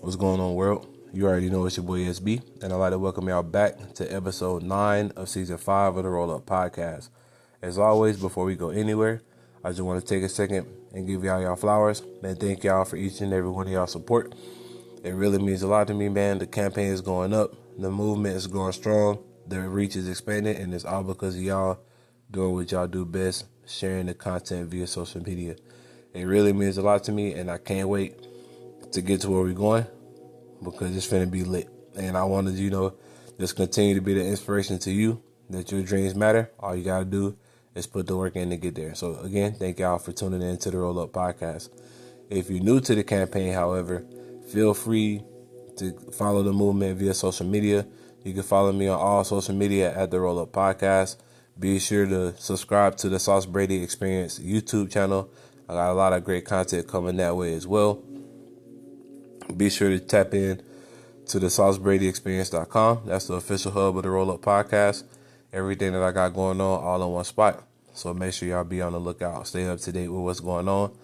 What's going on, world? You already know it's your boy SB, and I'd like to welcome y'all back to episode 9 of season 5 of the Roll Up Podcast. As always, before we go anywhere, I just want to take a second and give y'all flowers and thank y'all for each and every one of y'all support. It really means a lot to me, man. The campaign is going up, the movement is growing strong, the reach is expanding, and it's all because of y'all doing what y'all do best, sharing the content via social media. It really means a lot to me, and I can't wait to get to where we're going because it's finna be lit. And I wanted, just continue to be the inspiration to you that your dreams matter. All you gotta do is put the work in to get there. So again, thank y'all for tuning in to the Roll Up Podcast. If you're new to the campaign, however, feel free to follow the movement via social media. You can follow me on all social media at the Roll Up Podcast. Be sure to subscribe to the Sauce Brady Experience YouTube channel. I got a lot of great content coming that way as well. Be sure to tap in to the SauceBradyExperience.com. That's the official hub of the Roll Up Podcast. Everything that I got going on all in one spot. So make sure y'all be on the lookout. Stay up to date with what's going on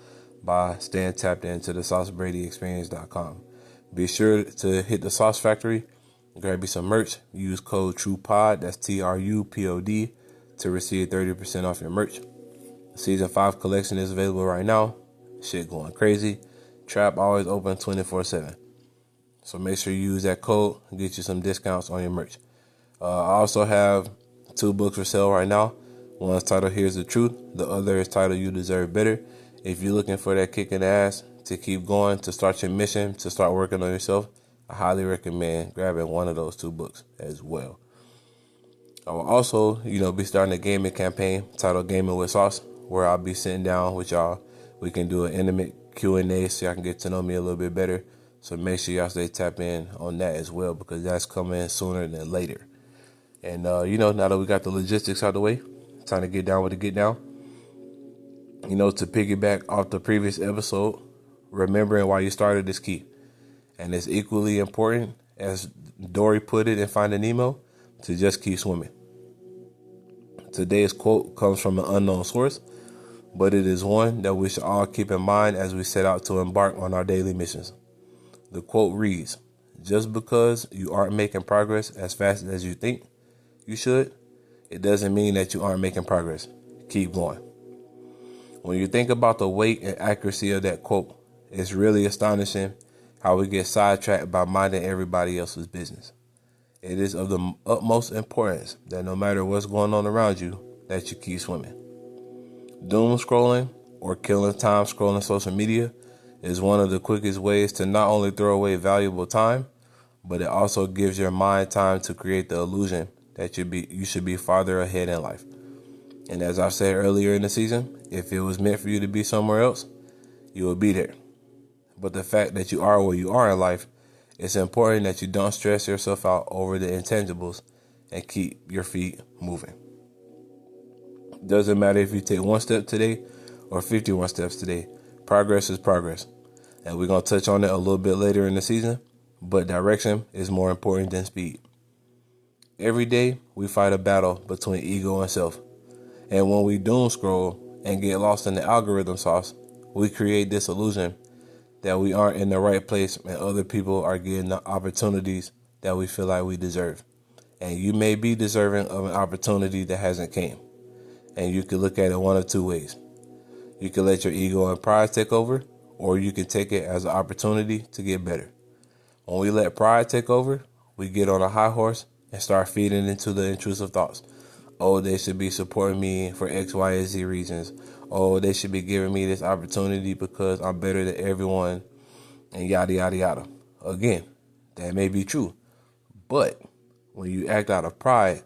by staying tapped into the SauceBradyExperience.com. Be sure to hit the Sauce Factory, grab you some merch. Use code TRUPOD, that's TRUPOD, to receive 30% off your merch. Season 5 collection is available right now. Shit going crazy. Trap always open 24/7. So make sure you use that code and get you some discounts on your merch. I also have 2 books for sale right now. One's titled Here's the Truth. The other is titled You Deserve Better. If you're looking for that kick in the ass to keep going, to start your mission, to start working on yourself, I highly recommend grabbing one of those 2 books as well. I will also, be starting a gaming campaign titled Gaming with Sauce, where I'll be sitting down with y'all. We can do an intimate Q&A so y'all can get to know me a little bit better. So make sure y'all stay tapped in on that as well because that's coming sooner than later. And, now that we got the logistics out of the way, time to get down with the get down. To piggyback off the previous episode, remembering why you started is key. And it's equally important, as Dory put it in Finding Nemo, to just keep swimming. Today's quote comes from an unknown source, but it is one that we should all keep in mind as we set out to embark on our daily missions. The quote reads, "Just because you aren't making progress as fast as you think you should, it doesn't mean that you aren't making progress. Keep going." When you think about the weight and accuracy of that quote, it's really astonishing how we get sidetracked by minding everybody else's business. It is of the utmost importance that no matter what's going on around you, that you keep swimming. Doom scrolling or killing time scrolling social media is one of the quickest ways to not only throw away valuable time, but it also gives your mind time to create the illusion that you should be farther ahead in life. And as I said earlier in the season, if it was meant for you to be somewhere else, you will be there. But the fact that you are where you are in life, it's important that you don't stress yourself out over the intangibles and keep your feet moving. Doesn't matter if you take 1 step today or 51 steps today. Progress is progress. And we're going to touch on it a little bit later in the season, but direction is more important than speed. Every day, we fight a battle between ego and self. And when we doom scroll and get lost in the algorithm sauce, we create this illusion that we aren't in the right place and other people are getting the opportunities that we feel like we deserve. And you may be deserving of an opportunity that hasn't came. And you can look at it one of 2 ways. You can let your ego and pride take over, or you can take it as an opportunity to get better. When we let pride take over, we get on a high horse and start feeding into the intrusive thoughts. Oh, they should be supporting me for X, Y, and Z reasons. Oh, they should be giving me this opportunity because I'm better than everyone, and yada, yada, yada. Again, that may be true. But when you act out of pride,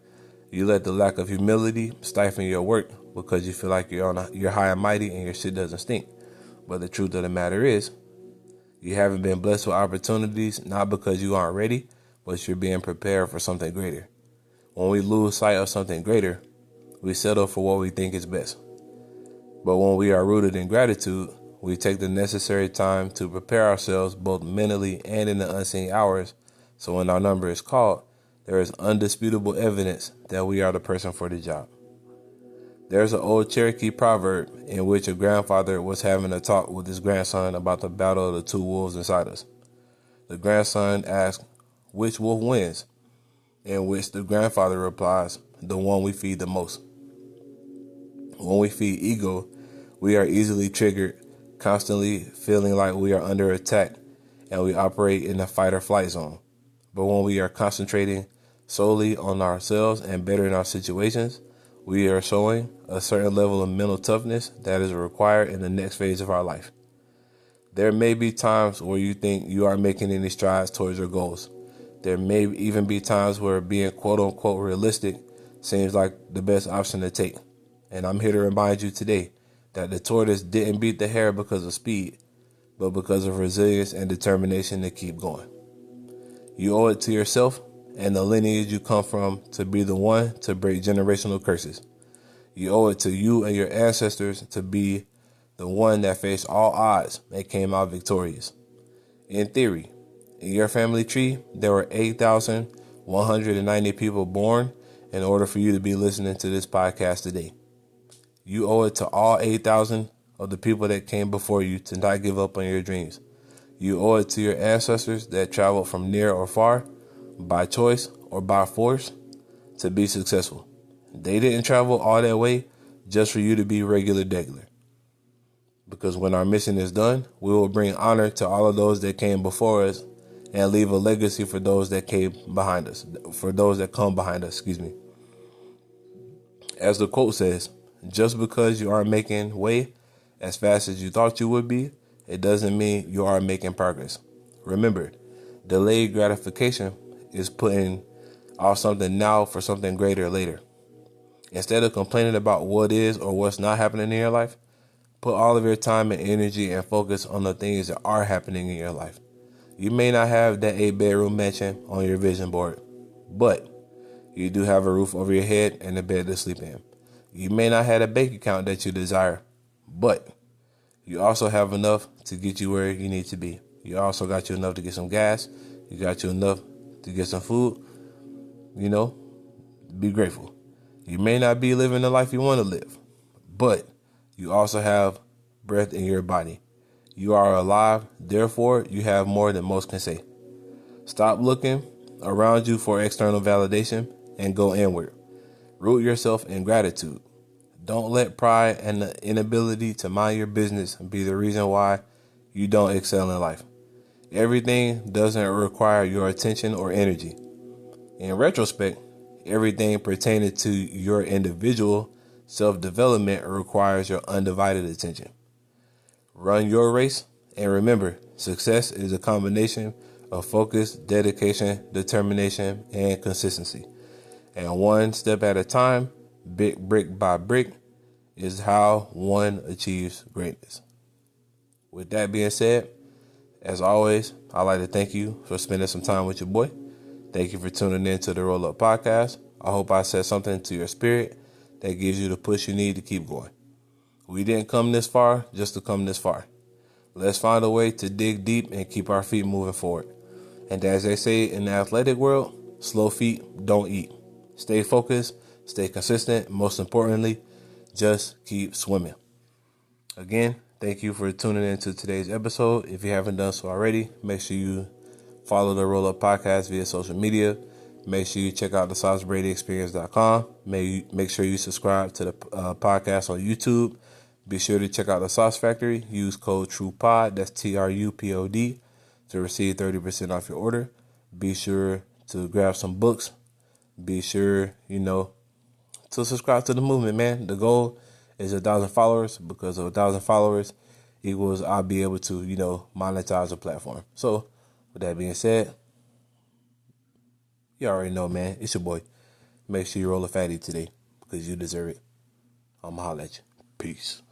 you let the lack of humility stifle your work because you feel like you're high and mighty and your shit doesn't stink. But the truth of the matter is, you haven't been blessed with opportunities not because you aren't ready, but you're being prepared for something greater. When we lose sight of something greater, we settle for what we think is best. But when we are rooted in gratitude, we take the necessary time to prepare ourselves both mentally and in the unseen hours, so when our number is called, there is undisputable evidence that we are the person for the job. There's an old Cherokee proverb in which a grandfather was having a talk with his grandson about the battle of the 2 wolves inside us. The grandson asks, which wolf wins? In which the grandfather replies, the one we feed the most. When we feed ego, we are easily triggered, constantly feeling like we are under attack, and we operate in a fight or flight zone. But when we are concentrating solely on ourselves and bettering our situations, we are showing a certain level of mental toughness that is required in the next phase of our life. There may be times where you think you are making any strides towards your goals. There may even be times where being quote unquote realistic seems like the best option to take. And I'm here to remind you today that the tortoise didn't beat the hare because of speed, but because of resilience and determination to keep going. You owe it to yourself and the lineage you come from to be the one to break generational curses. You owe it to you and your ancestors to be the one that faced all odds and came out victorious. In theory, in your family tree, there were 8,190 people born in order for you to be listening to this podcast today. You owe it to all 8,000 of the people that came before you to not give up on your dreams. You owe it to your ancestors that traveled from near or far, by choice or by force, to be successful. They didn't travel all that way just for you to be regular degular. Because when our mission is done, we will bring honor to all of those that came before us and leave a legacy for those that came behind us, for those that come behind us, As the quote says, just because you aren't making way as fast as you thought you would be, it doesn't mean you are making progress. Remember, delayed gratification is putting off something now for something greater later. Instead of complaining about what is or what's not happening in your life, put all of your time and energy and focus on the things that are happening in your life. You may not have that 8-bedroom mansion on your vision board, but you do have a roof over your head and a bed to sleep in. You may not have a bank account that you desire, but you also have enough to get you where you need to be. You also got you enough to get some gas. You got you enough to get some food. Be grateful. You may not be living the life you want to live, but you also have breath in your body. You are alive, therefore you have more than most can say. Stop looking around you for external validation and go inward. Root yourself in gratitude. Don't let pride and the inability to mind your business be the reason why you don't excel in life. Everything doesn't require your attention or energy. In retrospect, everything pertaining to your individual self-development requires your undivided attention. Run your race, and remember, success is a combination of focus, dedication, determination, and consistency. And one step at a time, big brick by brick, is how one achieves greatness. With that being said, as always, I'd like to thank you for spending some time with your boy. Thank you for tuning in to the Roll Up Podcast. I hope I said something to your spirit that gives you the push you need to keep going. We didn't come this far just to come this far. Let's find a way to dig deep and keep our feet moving forward. And as they say in the athletic world, slow feet don't eat. Stay focused, stay consistent. Most importantly, just keep swimming. Again, thank you for tuning into today's episode. If you haven't done so already, make sure you follow the Roll Up Podcast via social media. Make sure you check out the SauceBradyExperience.com. Make sure you subscribe to the podcast on YouTube. Be sure to check out the Sauce Factory. Use code TRUPOD, that's TRUPOD, to receive 30% off your order. Be sure to grab some books. Be sure, to subscribe to the movement, man. The goal is 1,000 followers, because of 1,000 followers equals I'll be able to, monetize the platform. So, with that being said, you already know, man. It's your boy. Make sure you roll a fatty today, because you deserve it. I'ma holler at you. Peace.